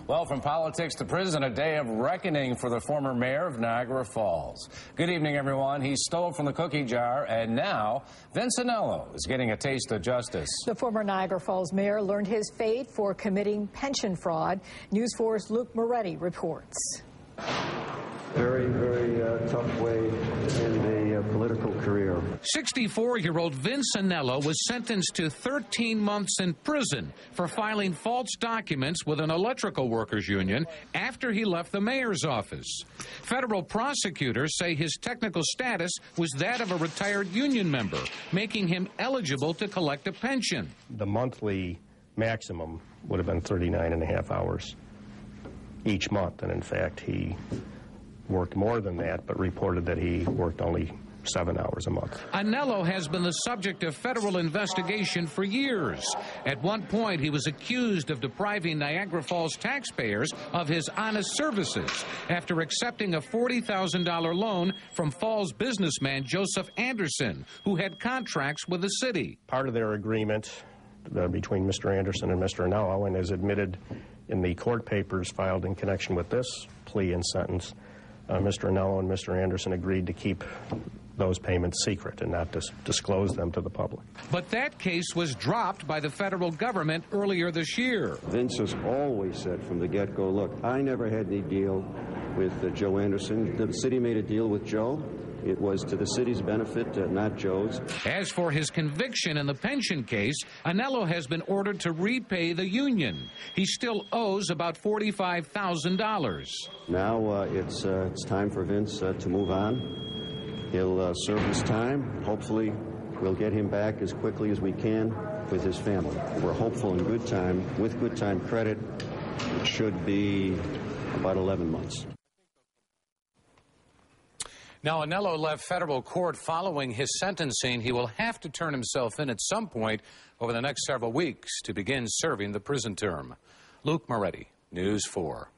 Well, from politics to prison, a day of reckoning for the former mayor of Niagara Falls. Good evening, everyone. He stole from the cookie jar, and now Vince Anello is getting a taste of justice. The former Niagara Falls mayor learned his fate for committing pension fraud. News 4's Luke Moretti reports. Very, very tough way in the political career. 64-year-old Vince Anello was sentenced to 13 months in prison for filing false documents with an electrical workers union after he left the mayor's office. Federal prosecutors say his technical status was that of a retired union member, making him eligible to collect a pension. The monthly maximum would have been 39 and a half hours each month, and in fact he worked more than that, but reported that he worked only 7 hours a month. Anello has been the subject of federal investigation for years. At one point, he was accused of depriving Niagara Falls taxpayers of his honest services after accepting a $40,000 loan from Falls businessman Joseph Anderson, who had contracts with the city. Part of their agreement between Mr. Anderson and Mr. Anello, and as admitted in the court papers filed in connection with this plea and sentence, Mr. Anello and Mr. Anderson agreed to keep those payments secret and not disclose them to the public. But that case was dropped by the federal government earlier this year. Vince has always said from the get-go, look, I never had any deal with Joe Anderson. The city made a deal with Joe. It was to the city's benefit, not Joe's. As for his conviction in the pension case, Anello has been ordered to repay the union. He still owes about $45,000. Now it's time for Vince to move on. He'll serve his time. Hopefully, we'll get him back as quickly as we can with his family. We're hopeful in good time. With good time credit, it should be about 11 months. Now, Anello left federal court following his sentencing. He will have to turn himself in at some point over the next several weeks to begin serving the prison term. Luke Moretti, News 4.